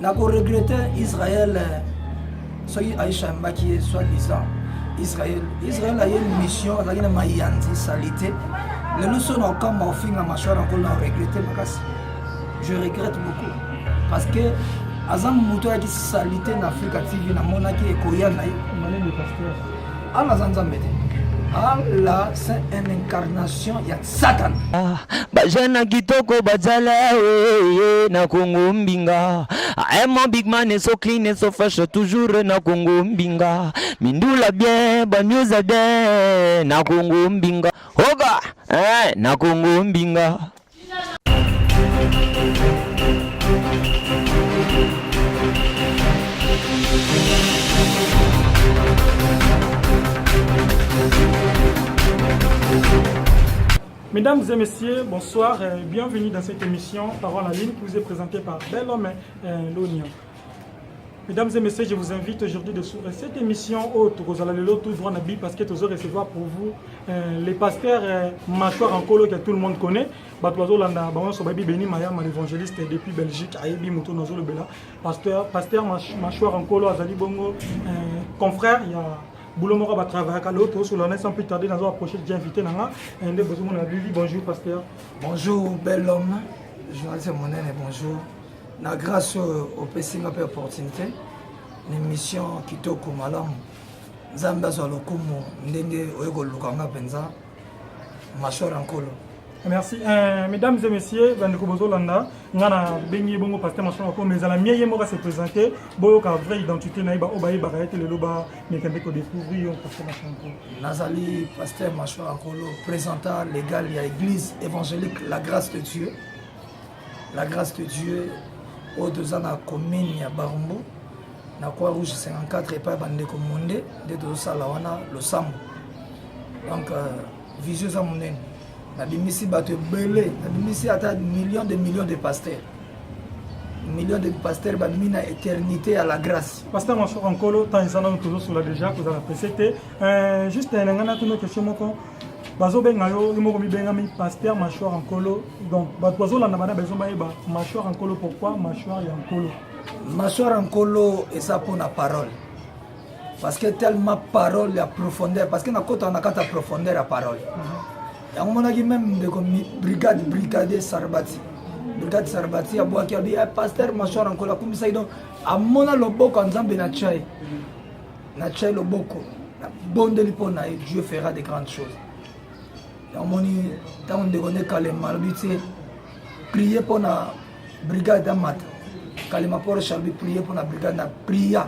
N'a pas regretté Israël, soyez Aïcha Mbaki, soi-disant Israël. Israël a une mission, il y a une maïanti, salité. Les leçons ont comme au fin, ma chère, encore regretté. Je regrette beaucoup. Parce que, Azam Mouto a dit salité en Afrique TV, na monaki et Koyana, Allah Zanzambete. Allah, c'est une incarnation, il y a Satan. Bajana kitoko bajala na Congo mbinga. I'm a big man et so clean et so fresh toujours na Congo mbinga. Mindula bien, banyuza bien na Congo mbinga. Hoga, na Congo mbinga. Mesdames et messieurs, bonsoir et bienvenue dans cette émission Parole en ligne qui vous est présentée par Bellhomme L'Oignon. Mesdames et messieurs, je vous invite aujourd'hui de suivre cette émission autre vous allez le tout droit nabi parce que nous allons recevoir pour vous les pasteurs mâchoire en colo que tout le monde connaît. Batoizo landa bango so baby Beni Mayama l'évangéliste depuis Belgique Ayebi Muto Nozo le Bela pasteur mâchoire en colo azali bongo confrère il y a Boulomora va travailler à l'autre, sur l'année sans plus tarder, nous allons approcher de invité. Bonjour, pasteur. Bonjour, bel homme. Journaliste Monen et bonjour. Na grâce au PC, ma opportunité. Une mission qui toque au malam. Zamba sur le kumu, ndenge oego lukanga penza. Machor en colo. Merci. Mesdames et messieurs, Bandeko Bozolanda, ngana bengi bongo pasteur Machor en colo, mais à la mienne mora se présenter, boyo ka vraie identité naïba obaye baraete le loba mekende ko découvrir pasteur Machor en colo. Nazali pasteur Machor en colo, présentant légal il y a église évangélique la grâce de Dieu. La grâce de Dieu au deux ans à commune ya Barumbu. Na Croix Rouge 54 et pas Bandeko Monde de Dosalawana le Sambo. Donc vision ça mon Nabimisi bateau belé, nabimisi à millions de pasteurs. Millions de pasteurs babimina éternité à la grâce. Pasteur Machor en colo, tant ils en ont toujours sur la déjà que vous avez précédé. Juste un une question moko. Bazo bengayo, imo komi bengami pasteur Machor en colo. Donc bazo la nabana besoin ba Machor en colo pourquoi Machor en colo? Machor en colo et ça pour la parole. Parce que tellement parole la profondeur parce que na kota na kata profondeur la parole. Il y a même de brigade Sarbati. Brigade Sarbati, qui a dit pasteur Machor en colo, comme ça, donc, à mon loboko en Zambie, na chai loboko, la bonne de l'ipona, et Dieu fera de grandes choses. Dans mon temps de connaître Kalema, prier pour la brigade Amat. Kalema pour Chalbi, prier pour la brigade, na prier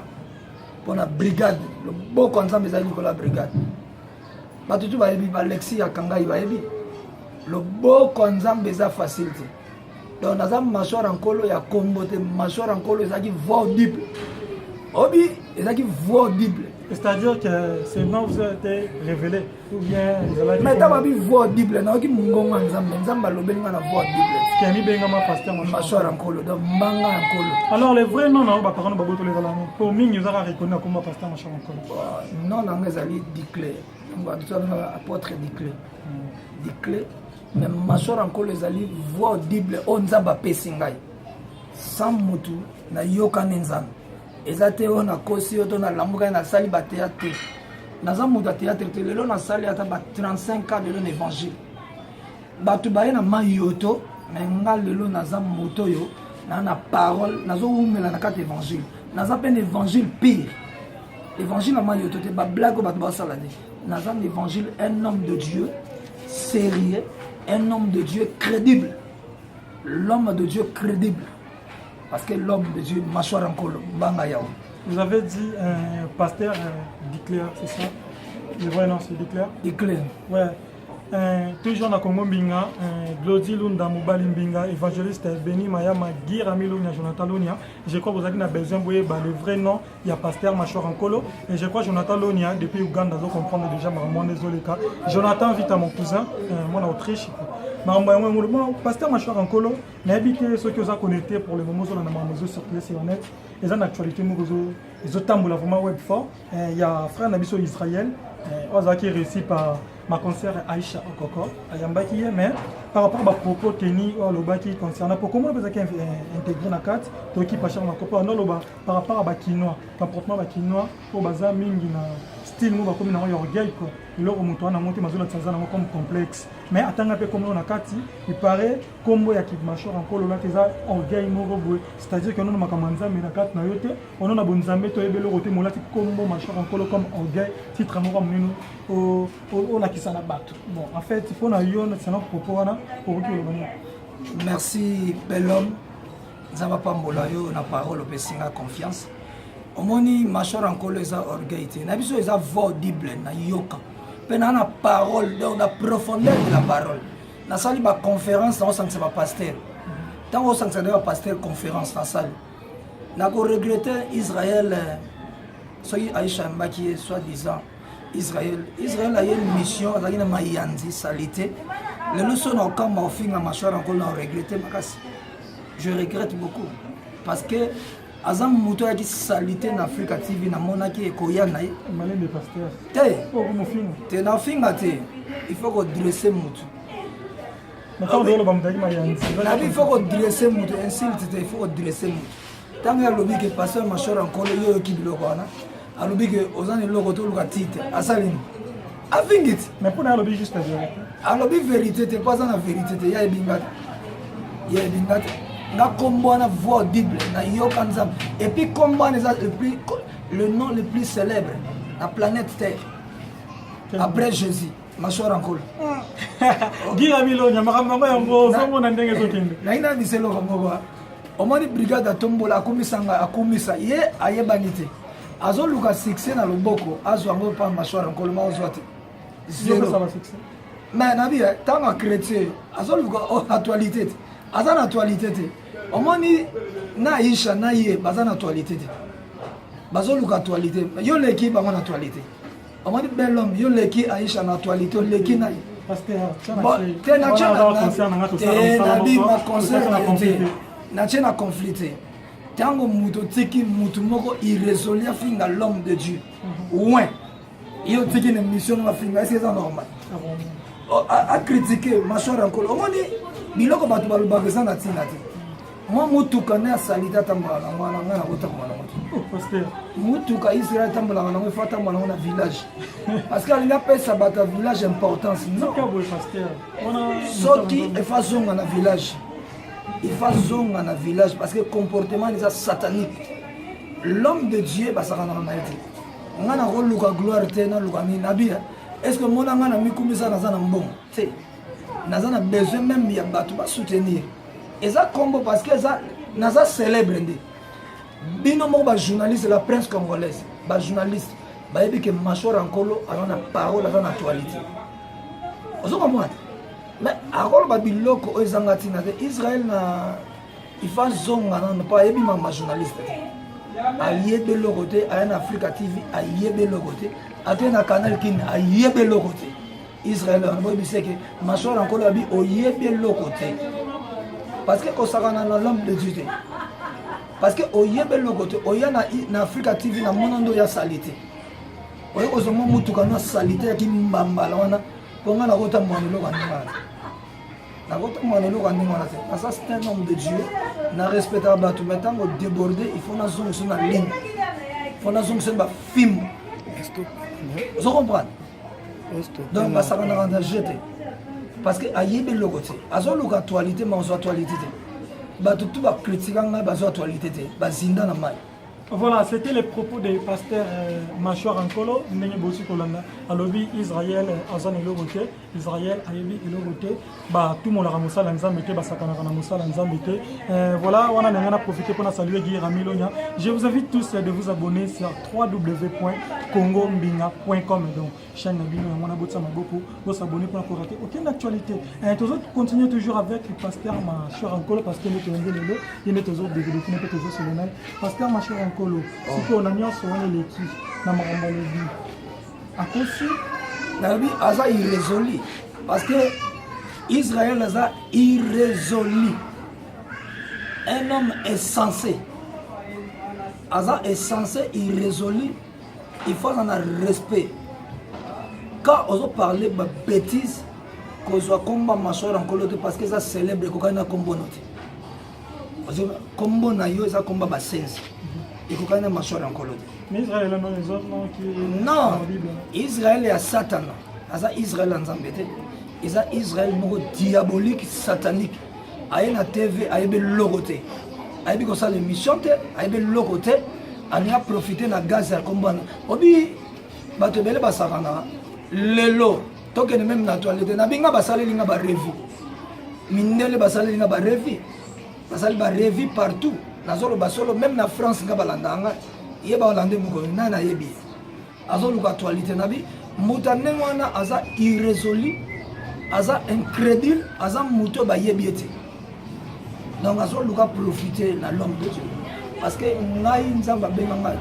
pour la brigade, le beau en Zambie, pour la brigade. Batutu ba yebi Alexis ya Kangai ba yebi le beau konzam beza facilité donc nazam Machor en colo ya kombote Machor en colo ezaki voix audible obi ezaki voix audible c'est-à-dire que ce nom vous a été révélé ou bien mais t'as vu voix audible na oki mungonga nzamba lobelinga na voix audible qui a mis bengama pasteur Machor en colo donc manga en colo alors les vrais noms na ba parents ba boto les ala pour mingi nous a reconnu comme pasteur Machor en colo non na ngezali diclé apôtre Diclé, mais Machor en colo ezali voix audible on nzamba pesingai sans mutu na yoka nzamba ezate on a kosi oto na lamuka na sali ba théâtre naza muta théâtre te lelo na sali ata ba 35 ans de l'évangile batu baye na mayoto mais ngal lelo naza moto yo na parole nazo umela na kata évangile naza pe évangile pire évangile na mayoto te ba blague batu ba salade naza l'évangile un homme de Dieu sérieux, un homme de Dieu crédible. L'homme de Dieu crédible. Parce que l'homme de Dieu, Machor en colo, banga yao. Vous avez dit pasteur Diclé, c'est ça? Le vrai nom c'est Diclé? Diclé. Ouais. Toujours dans Congo Mbinga, Glody Lunda Mobali Mbinga, évangéliste Beni Mayama, Guy Ramilonia, Jonathan Lonia. Je crois que vous avez besoin de le vrai nom, il y a pasteur Machor en colo. Et je crois que Jonathan Lonia, depuis Uganda, vous comprenez déjà, mon désolé. Jonathan vite à mon cousin, mon Autriche. Pasteur Machor en colo, n'habitez ceux que vous avez connecté pour le moment, on a un réseau circulé sur le net. Ils ont une actualité, ils ont vraiment web fort. Il y a frère Nabiso Israël, qui est réussi par ma concert Aïcha Okoko, Ayamba qui est, mais par rapport à propos tenus au loba qui concerne comment on peut intégrer na carte to qui pas cher na copa non loba par rapport à quinoa comportement ba quinoa au baza mingi na style mo ba comme na orgueil quoi le remonto na monter mazola tsanza na comme complexe mais attends un peu comme on a carte il paraît combo ya kidmachor encore là teza orgueil mo bobo c'est-à-dire que nous na kamanza mais na carte na yote on a bonzambe to ebelo côté mo là combo machor encore comme orgueil titre mo comme nous au la qui na battu bon en fait il faut na yo c'est notre propos là pour que merci bel homme zamba pambola yo na parole opesinga confiance omoni machor encore les orgueil te na biso eza voix audible na yoka pe na parole donc la profondeur de la parole na sali ba conférence na sangsa ba pasteur tant au sangsa ba pasteur conférence na sali na ko regretter Israël soki Aïcha Mbaki soi-disant Israël a une mission azaki na mayanzi salité le leçon na kamba ofinga machor encore na regretter makasi je regrette beaucoup parce que azam muto ya salité na Africa TV na monaki ekoya na ye malin de pasteur te na finga te il faut ko dresser mutu na quand on va me mayanzi il faut ko dresser mutu insulte te il faut ko dresser mutu tant ya lobi que pasteur machor encore yo ki biloko wana alobi que ozani loko to luka titre asalini avingit mais pour na lobi juste la vérité alobi vérité te pas na vérité te ya ebingata na combo na voix audible na yoka nzambe et puis combo le nom le plus célèbre la planète Terre après Jésus machor encore gira milonya makambo yango somo na ndenge zokende na ina biselo kombo omoni brigade atombola akumisa ye ayebanite azo luka succès na loboko azo ngo pa machor encore ma ozwate zéro mais na bien tant que chrétien azo luka actualité azana actualité te omoni na Aïcha na ye bazana actualité te bazo luka actualité yo leki ba mon actualité omoni bel homme yo leki Aïcha na actualité leki na pasteur te na chena conflit tango muto tiki mutu moko irrésolu afinga l'homme de Dieu ouais yo tiki une mission na finga c'est ça normal a critiquer machor encore omoni biloko batu balobaka na tina te moi mutuka na salita tambola na mwana ngana kotambola moto pasteur mutuka Israël tambola na ngwe fata mwana na village parce que il a pesa bata village importance non pasteur soki efazonga na village il faut zonga na village parce que comportement est satanique l'homme de Dieu basaka na maître ngana ko luka gloire te na luka ni nabia est-ce que mona ngana mikumisa na zana mbongo te nazana besoin même ya batu ba soutenir et ça combo parce que ça naza célèbre ndi bino mo ba journaliste la presse congolaise ba journaliste ba yebi que machor encore ana parole ana actualité ozo moi mais akolo ba biloko ezanga tina te Israël na il faut zonga na pas yebi ma journaliste ayebe lokote ayana Africa TV ayebe lokote atena canal kin ayebe lokote Israël on va dire que machor encore abi oyebe lokote parce que kosakana na l'homme de Dieu parce que oyebe lokote oyana na Africa TV na monondo ya salité oyo kozoma mutuka na salité ya kimbambala wana ponga na kota mwanelo kanimana na kota mwanelo kanimana ça c'est un homme de Dieu na respecter batu maintenant au déborder il faut na zone sur la ligne il faut na zone sur ba film vous comprenez donc ba ça na jeter parce que ayebe lokote azo loka actualité mais on actualité batu tout ba critiquer nga ba actualité ba zinda na mai. Voilà, c'était les propos du pasteur Machor Ankolo, Nenye Bossi Kolanda, à l'objet Israël, Azan et Logoté, Israël, Ayebi et Logoté, bah tout le monde a ramassé l'anzambete, bah sakana ramassé l'anzambete. Voilà, on a profité pour saluer Guy Ramilonia. Je vous invite tous de vous abonner sur www.congombinga.com. Donc, chaîne Nabino, on a beaucoup, vous abonner pour ne rater aucune actualité. Tous autres continuez toujours avec le pasteur Machor Ankolo parce que nous sommes venus, il est toujours développé, il est toujours sur le net. Pasteur Machor Ankolo. Si on a mis en soin les qui n'a pas remballé à cause Nabi Aza irrésolu parce que Israël Aza irrésolu. Un homme est censé Aza est censé irrésolu. Il faut en avoir respect. Quand on parle de bêtises, kozwa komba mashwara nkolo te parce que ça célèbre kokani na kombo note kombo na yo eza komba basenzi ekokani na mashwara nkolo te mais Israël non les autres non qui non Israël ya Satan aza Israël nzambe te eza Israël moko diabolique satanique aye na TV ayebe loko te ayebi kosala émission te ayebe loko te ani a profiter na gaz ya kombo wana obi bato ebele basakana lelo tokende même na toilette na binga basaleli nga barevi mindele basaleli nga barevi basali barevi partout nazoloba solo même na France nga balanda nga ye baolande moko nani ayebi azoluka toilette na bi muta ndenge wana aza irrésolu aza incrédule aza muto bayebi ete donc azoluka profiter na l'homme de Dieu parce que ngai nzamba benga ngai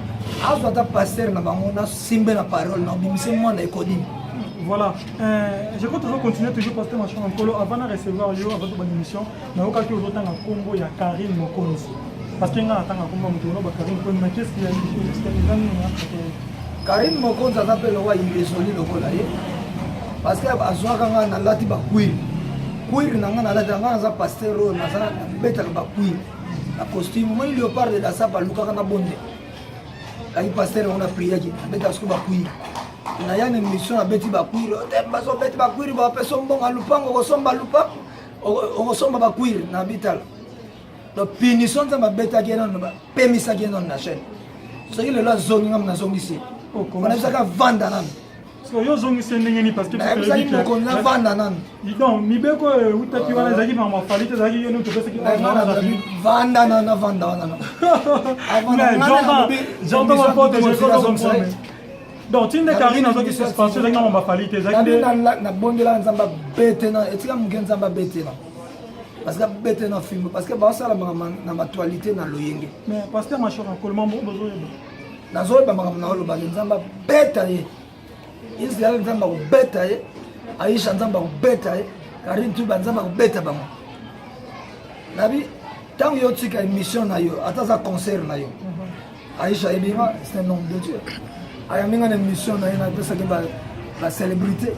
azwa ta pasteur na bango na simbe na parole na bimise mwana ekodimi. Voilà, je crois toujours continuer toujours pasteur Machon Nkolo avant de recevoir yo avant de émission na oka ki ozota na Congo ya Karim Mokonzi parce que nga atanga komba mutu no ba Karim Mokonzi mais qu'est-ce qu'il y a Karim Mokonzi s'appelle roi irrésolu lokola ye parce que azwaka nga na lati ba kuir na nga na lati nga za pasteur na za beta ba kuir la costume moi léopard de ça ba luka na bonde ay pasteur on a prié ki beta sko ba kuir na ya na mission na beti ba kuir te baso beti ba kuir ba peso mbonga lupango ko somba lupa o somba ba kuir na bital do punition za ba beta ki non ba pemisa ki non na chaîne so ile la zone ngam na zongi si o ko na saka vanda nan so yo zongi se ndengeni parce que tu sais que ko na vanda nan donc mi be ko utaki wana zaki ma mafalite zaki yo no to pesa ki vanda na vanda wana j'entends ma faute je crois comme ça donc tinde Karim na zoki suspension zaki ma mafalite zaki na bondela nzamba bete na etika mugen nzamba bete na parce que bete na film parce que ba sala na actualité na loyenge mais pasteur Machon Nkolo mambo bozo yeba nazoyeba makambo na oloba nzamba beta ye Israël nzamba kubeta ye Aisha nzamba kubeta ye Karim Tuba nzamba kubeta bango nabi tant yo tika émission na yo ataza concert na yo Aisha ebinga c'est un nom de Dieu ayaminga na émission na yo na pesa ke ba célébrité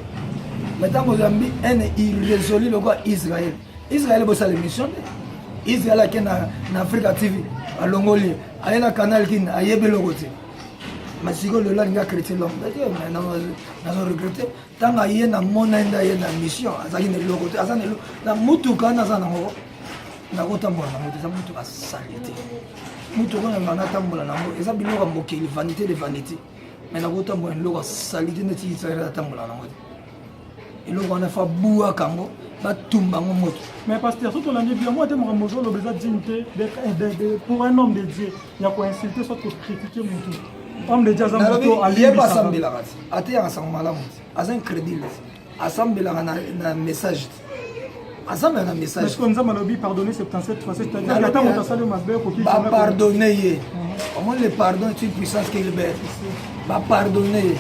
mais tant que zambi un irrésolu le quoi Israël bo sa émission Israël qui na Africa TV à Longoli ayena canal qui ayebe logote mais si le là nga chrétien l'homme mais na regretter tant aye na monenda ye na mission azaki ne logote azana na mutuka na zana ngo na kotambola na mutu za mutu ka salite mutu ko na tambola na ngo eza biloko mbokeli vanité de vanité mais na kotambola loko salite ne ti tsara tambola na ngo eloko na fa bua kango batumba ngo moto mais pasteur surtout la bien moi te mo mozo lo beza dignité pour un homme de Dieu il y a quoi insulter soit critiquer mutu homme de Dieu zamoto ali basambela kati ate ya sango malamu aza incrédible asambela na message asambela na message est-ce qu'on a lobby pardonner 77 fois c'est-à-dire attends on t'a salué ma belle pour qui va pardonner ye au moins le pardon est une puissance qui libère va pardonner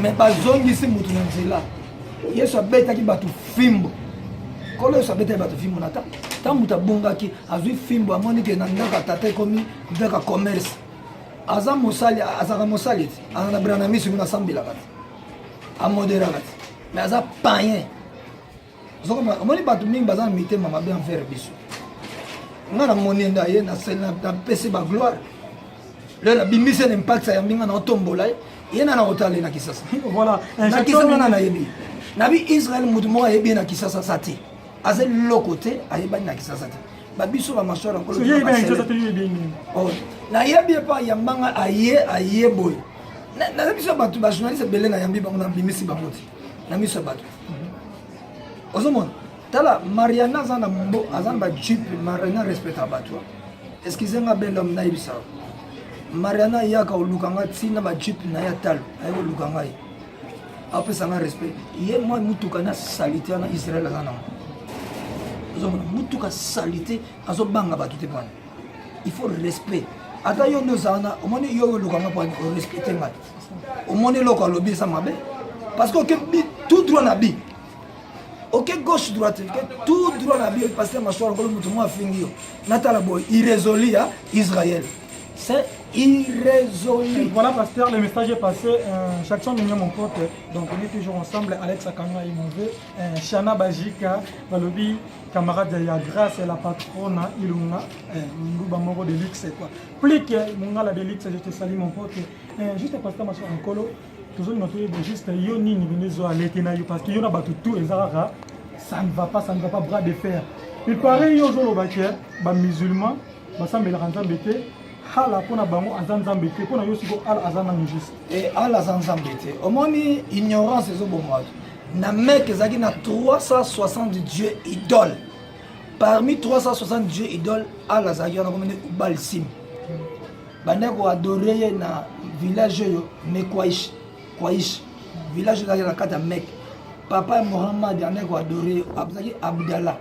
mais ba zongi si mutu na nzela yesu abetaki bato fimbo kolo yesu abetaki bato fimbo na ta mutu abongaki azwi fimbo amoni ke na ndaka tata ekomi ndaka commerce aza mosali azaka mosali ti aza na brana misu mina sambelaka ti amoderaka ti mais aza païen omoni bato mingi baza na mitema mabe envers biso nga na monenda ye napesi bagloire lelo abimbisi na impact ya mbinga na otombola ye na kotala na kisasa na kisasa na nayebi nabi Israël mutu moko ayebi na kisasa sa te aza loko te ayebani na kisasa te babiso bamashora nkolo nayebi epa yambanga aye boye na biso bato bajournaliste ebele na yambi bango na bimisi bango te na miso bato ozomona tala Mariana aza na bajupe Mariana respecta bato excuse nga belom nayebisa Mariana yaka olukanga ntina bajupe na ya talo ayeba olukanga ye apesanga respect ye mwa mutuka na salite wana Israël aza nango ozomona mutuka salite azobanga bato te pana il faut respect ata yo nde ozala omoni yo olukanga pana orespecte ngai omoni eloko alobi eza mabe parce que oke tout droit na bi oke gauche droite tout droit na bi parce que mashwara nkolo mutu mwa afingi yo natala boye irrésolu ya Israël c'est irrésolu. Voilà, pasteur, le message est passé. Chaque fois, nous mon pote. Donc, on est toujours ensemble. Alex Akanga Imove, Shana Bajika, Valobi, camarade Yaya Grâce et la patronne Ilunga, Mouba Moro de Luxe. Plus que Mungala de Luxe, je te salue mon pote. Juste pasteur, ma soeur Nkolo, toujours nous avons juste Yoni Nivenezo à l'Etenaï parce qu'il y a tout et Zara, ça ne va pas, bras de fer. Il paraît qu'il y a des musulmans, qui sont des hala pona bango azanzambete pona yosiko ala azana juste et ala azanzambete omoni ignorance ezo bomwa na mec ezaki na 360 dieux idoles parmi 360 dieux idoles ala zaki na komene ubal sim bande ko adorer na village yo Mekwaish Kwaish village là la kata mec papa Mohammed ane ko adorer abzaki Abdallah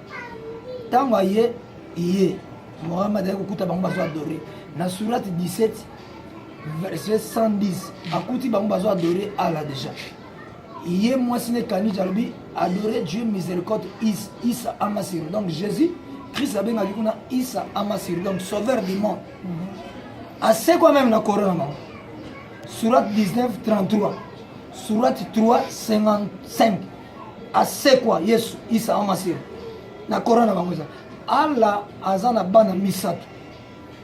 tango ye Mohammed ko kuta bango bazo adorer na surat 17 verset 110 akuti bango bazo adorer Allah déjà yé moi sine kani jalbi adorer Dieu miséricorde Isa Amasir donc Jésus Christ a bien dit qu'on a Isa Amasir donc sauveur du monde assez quoi même na Coran surat 19 33 surat 3 55 assez quoi Yesu Isa Amasir na Coran na bango Allah azana bana misatu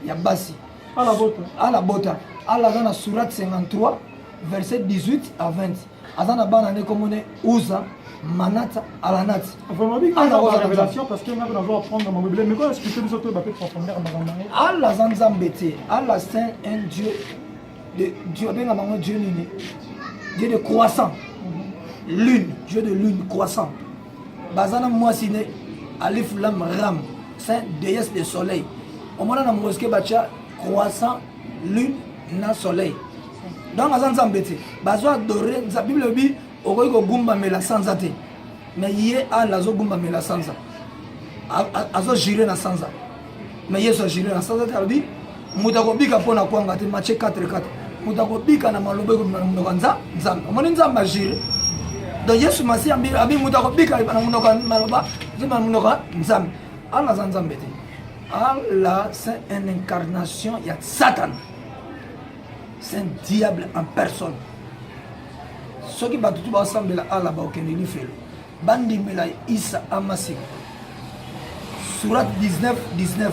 ya basi ala bota ala dans surat 53 verset 18 à 20 azana bana ne komone uza manata alanat vraiment bien la révélation parce que on va apprendre ma bible mais quoi expliquer nous autres peut profondeur ma ala zanzambete ala c'est un dieu de Dieu ben bango Dieu nini Dieu de croissant lune Dieu de lune croissant bazana moi sine alif lam ram c'est déesse de soleil au moment na mosquée bacha croissant lune na soleil donc azanza mbete bazo adorer za bible bi okoyi ko gumba mela sanza te mais yé ala zo gumba mela sanza azo jire na sanza mais yeso jire na sanza te albi mutako bika pona kwanga te match 4-4 mutako bika na malobe ko mnokanza nzamba omoni nzamba jire donc yesu masi abi mutako bika na mnoka maloba zima mnoka nzamba ala zanza mbete Allah, c'est une incarnation, il y a Satan. C'est un diable en personne. Ce qui va tout ensemble à Allah, il fait. Bandi Mela Isa Amasik. Surat 19, 19.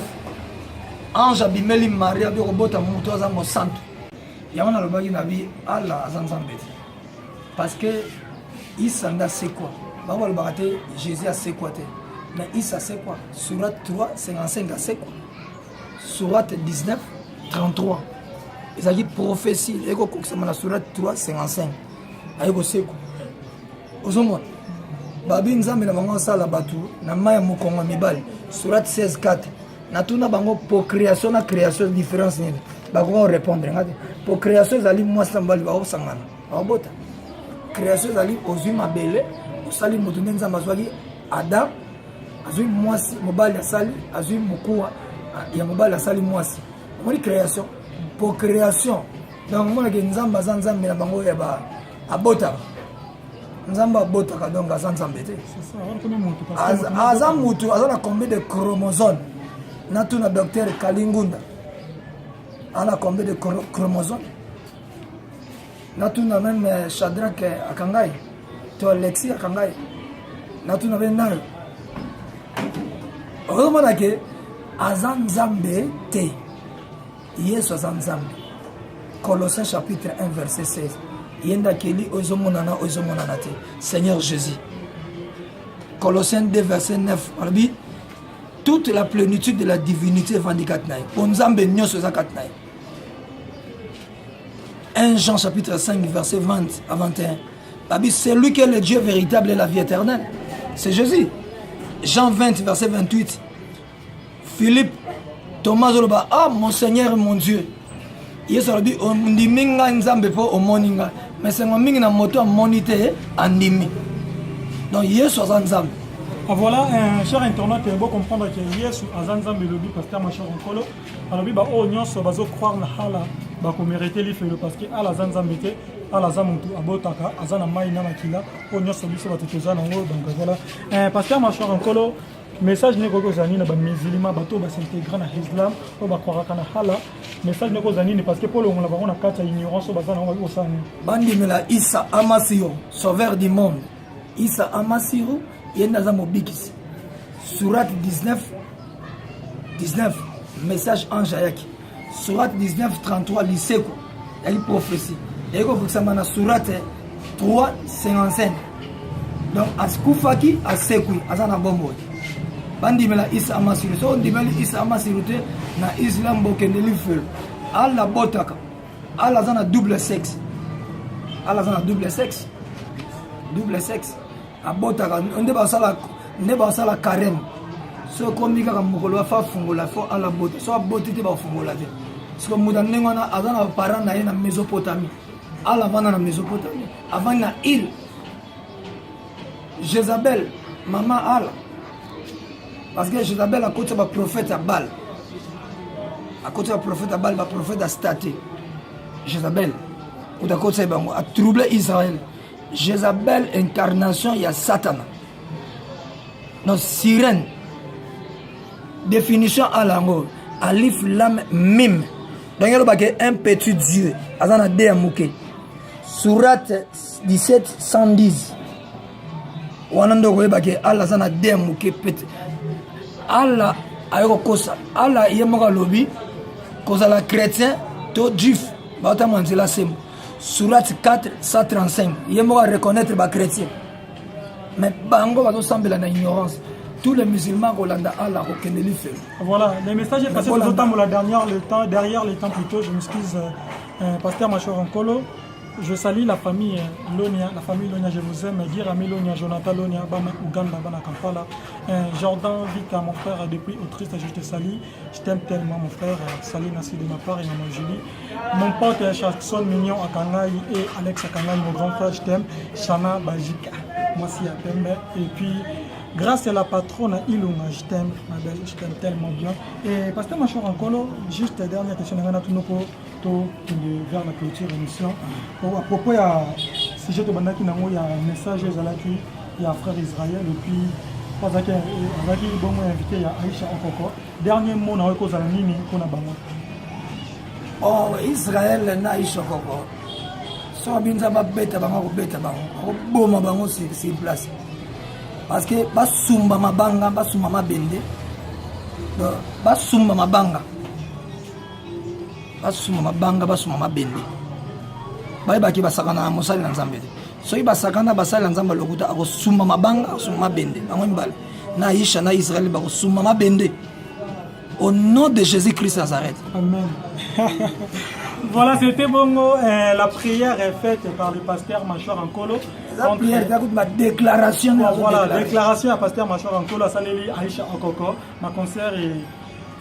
Ange Abimeli Maria, de robot à Moutoza Monsanto. Il y a un album qui n'a vu Allah Azanzambeti. Parce que Isa n'a c'est quoi? Jésus a c'est quoi? Mais Issa c'est quoi? Surat 3, 55 c'est quoi? Surat 19, 33. Il s'agit de prophétie. Il y a la surat 3, 55. Il y a c'est quoi? Ozomon. Babi Nzambe na bango sala batu na maya mukongo mibali. Surat 16, 4. Na tuna bango pour création na création différence ni. Ba ko répondre ngati. Pour création zali moi sambali ba osangana. Ba bota. Création zali ozui mabele, osali mutu nzamba zwaki Adam. Azui mwasi mobali asali azui mukua ya mobali asali mwasi moni création pour création donc mona ke nzamba zanzambe na bango ya ba abota nzamba abota ka donc azanzambe te c'est ça on connaît mutu parce que azam mutu azana combien de chromosomes na tuna docteur Kalingunda ana combien de chromosomes na tuna même Shadrach Akangai to Alexis Akangai na tuna ben na Romana ke azanzambe te Yesu azanzambe Colossiens chapitre 1 verset 16 yenda keli ozomonana te Seigneur Jésus Colossiens 2 verset 9 albi toute la plénitude de la divinité vandikatnaï onzambe nyoso zakatnaï 1 Jean chapitre 5 verset 20 à 21 albi c'est lui qui est le Dieu véritable et la vie éternelle c'est Jésus Jean 20, verset 28. Philippe, Thomas Zoloba, ah mon Seigneur, mon Dieu. Yesu a dit, on dit minga nzambe po omoninga, mais c'est mon minga na moto monité andimi. Donc Yesu a nzambe. Voilà, cher internaute, il faut comprendre que Yesu a nzambe le but pasteur ma chère Nkolo. Alors bi ba o nyonso bazo croire na hala ba ko mériter li felo parce que ala nzambe te ala zamuntu abotaka azana mai na makila o nyonso biso batutoza nango donc voilà. Pasteur ma chère Nkolo message neko kozani na ba musulman bato ba s'intégrer na islam o ba croire kana hala message neko kozani parce que pour le on la ba on a kata ignorance o bazana o sani bandi mela Isa Amasiro sauveur du monde Isa Amasiro yenda za mobikisi surat 19 message ange ayaki surat 19:33 liseko yali prophétie eko fukisama na surat 3:55 donc askufaki asekui azana bombo bandi mela Isa Amasiro so ndimeli Isa Amasiro te na islam bokendeli feu ala botaka ala zana double sexe abotaka nde basala carême so komi kaka mokolo afa fungola fo ala bota so aboti te bafungola te siko muda ndenge wana aza na parent na ye na Mésopotamie ala vanda na Mésopotamie avandi na île Jézabel mama ala parce que Jézabel akoti ba prophète à Baal ba prophète à Staté Jézabel utakoti bango a troublé Israël Jézabel incarnation ya Satan non sirène définition à l'ango alif lam mim donc il y a un petit Dieu azana de amuke surat 17:110 wanando ko yebake Allah azana de amuke petit Allah ayoko kosa Allah yemoka lobi kosa la chrétien to juif bata manzela sem surat 4:135 yemoka reconnaître ba chrétien mais bango bato sambela na ignorance tous les musulmans Rolanda Allah reconnaît fait. Voilà, le message est passé derrière le temps plutôt, je m'excuse pasteur Machor Ankolo. Je salue la famille Lonia, je vous aime, Girami Lonia, Jonathan Lonia, Bama Uganda, Bana Kampala, Jordan Vika, mon frère depuis Autriche, je te salue, je t'aime tellement mon frère, salut Nassi de ma part et maman Julie. Mon pote Jackson Mignon Akangaï et Alex Akangaï, mon grand frère, je t'aime, Shana Bajika, moi aussi à t'aime, et puis grâce à la patronne Iluma, je t'aime, ma belle, je t'aime tellement bien. Et pasteur Machor Ankolo, juste dernière question, vers la clôture de l'émission. À propos, il y a sujet de Bandaki Nango, il y a un message, il y a frère Israël, et puis, parce qu'il y a invité, il y a Aïcha Okoko. Dernier mot, dans le cause à la Nini, qu'on a bango. Oh, Israël, na Aïcha Okoko. So, binza ba beta bango, boma bango sur place. Parce que basumba mabanga basumba mabende basumba mabanga basumba mabende bayebaki basakana mosali na nzambe soki basakana basali na nzambe lokuta akosumba mabanga asumba mabende bango mibale na Aïcha na Israël bakosumba mabende au nom de Jésus-Christ Nazareth. Amen. Voilà, c'était bon. La prière est faite par le pasteur Machor Ankolo. La prière, c'est ma déclaration. Voilà, déclaration à pasteur Machor Ankolo, à Saléli Aïcha Okoko, ma concert et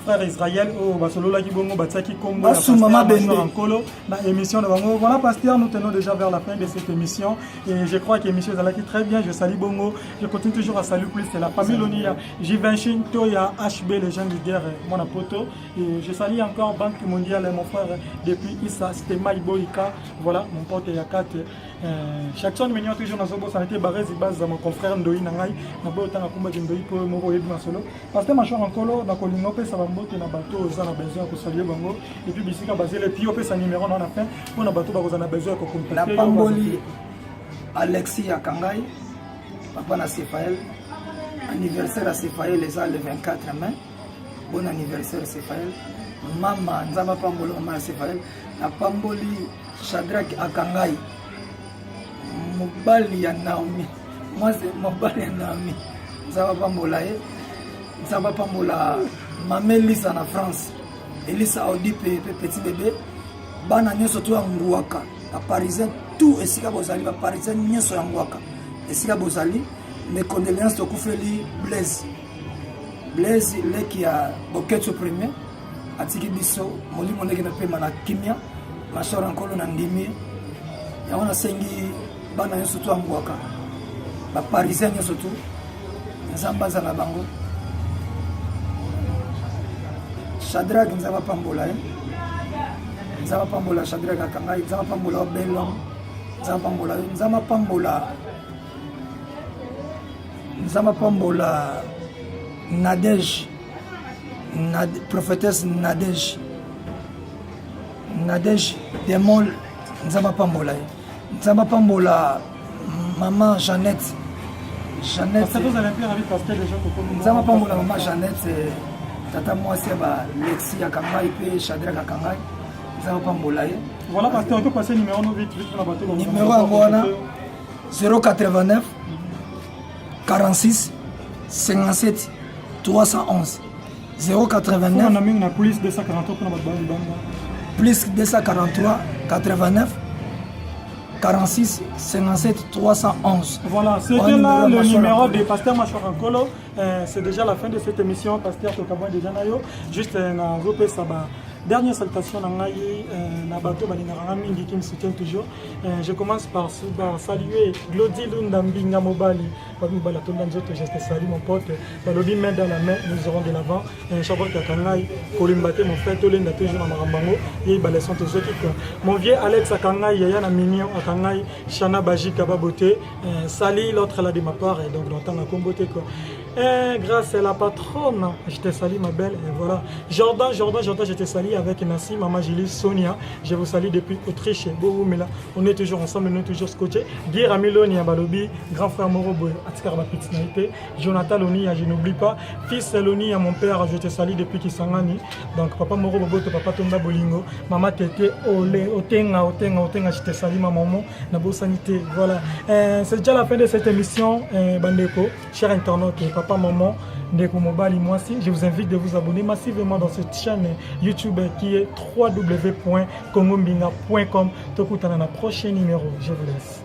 frère Israël, au Basolola Gibongo, Batsaki Kombo, pasteur Machor Ankolo, la émission de Bongo. Voilà, pasteur, nous tenons déjà vers la fin de cette émission. Et je crois que l'émission est allée très bien. Je salue Bongo. Je continue toujours à saluer plus. C'est la famille Lonia. Jivanchin, Toya, HB, les gens de guerre, mon apoto. Et je salue encore Banque mondiale, mon frère, depuis Issa, c'était Maïboïka. Voilà, mon pote Yakat. Chaque fois, nous toujours dans ce beau, ça a été barré, c'est mon confrère Ndoï Nangai. Nous avons autant de combat de Ndoï pour Moro et Solo. Pasteur Machor Ankolo, dans Kolinope, ça va monter dans le bateau, ça a besoin de saluer Bango. Et puis, Bissika basé, et puis, on peut sa numéro dans la fin. On a bateau, on a besoin de contacter. La Pamboli, Alexis Akangai, papa na Sephaël. Anniversaire à Sephaël, les le 24 mai. Bon anniversaire Sephaël. Maman, Nzaba Pamboli, maman Sephaël. La Pamboli, Shadrach Akangai. Mobali ya Naomi. Moi c'est Mobali ya Naomi. Nzaba Pambola ye. Nzaba Pambola Mamé Lisa na France. Elisa Audi petit bébé. Bana nyoso tu ngwaka. A parisien tout esika bozali ba parisien nyoso ngwaka. Esika bozali mes condoléances to kufeli Blaise. Blaise leki ya Boketo premier. Atiki biso molimo ndeke na pema na kimia. Machor Ankolo na ndimi. Ya wana sengi bana nyoso tu ngwaka. Ba parisien nyoso tu. Nzamba za na bango. Shadrach Nzaba Pambola Nzaba Pambola Shadrach Akangai Nzaba Pambola Belom Nzaba Pambola Nzaba Pambola Nzaba Pambola Nadège, prophétesse Nadège, Nadège Demol Nzamba Pambola, Nzamba Pambola, maman Jeannette. Jeannette. Parce que vous allez faire avec Pasteur déjà que Nzamba Pambola, maman Jeannette, tata moi c'est Lexi Akangai et Shadrach Akangai. Nzamba Pambola. Voilà, Pasteur, on peut passer numéro 9 vite pour la bateau. Numéro à 089 46 57 311 089 on a mis une plus 243 pour la bateau. plus 243 89 46 57 311. Voilà, c'était là le numéro de Pasteur Machorankolo. C'est déjà la fin de cette émission. Pasteur Tokabouin de Janayo. Juste un groupe Saba. Dernière salutation na bateau balinga mingi qui me soutient toujours. Je commence par saluer Glody Lundambinga Mobali. Je salue mon pote. Balobi main dans la main, nous aurons de l'avant. Chabot Kakangai, Kolimbate, mon frère Tolenda toujours à Marambango. Et Balesson mon vieux Alex Akangai, Yaya Mignon Akangai, Shana Baji Kababote, Sali l'autre là de ma part, et donc longtemps à Kombote. Grâce à la patronne, je te salue ma belle. Et voilà. Jordan, je te salue avec Nassi, Maman Julie, Sonia. Je vous salue depuis Autriche. On est toujours ensemble, on est toujours scotchés. Guy Ramiloni à Balobi, grand frère Morobo, Atikar Bapitsnaïté, Jonathan Loni, je n'oublie pas. Fils Loni à mon père, je te salue depuis Kisangani. Donc papa Morobo, papa Tonda Bolingo, maman Tété, Olé, Otenga, je te salue ma maman, Nabo Sanité. Voilà. C'est déjà la fin de cette émission, Bandeko, cher internaute, papa, maman, Ndeko Mobali, moi aussi, je vous invite de vous abonner massivement dans cette chaîne YouTube qui est www.congombinga.com. Tokutana na prochain numéro. Je vous laisse.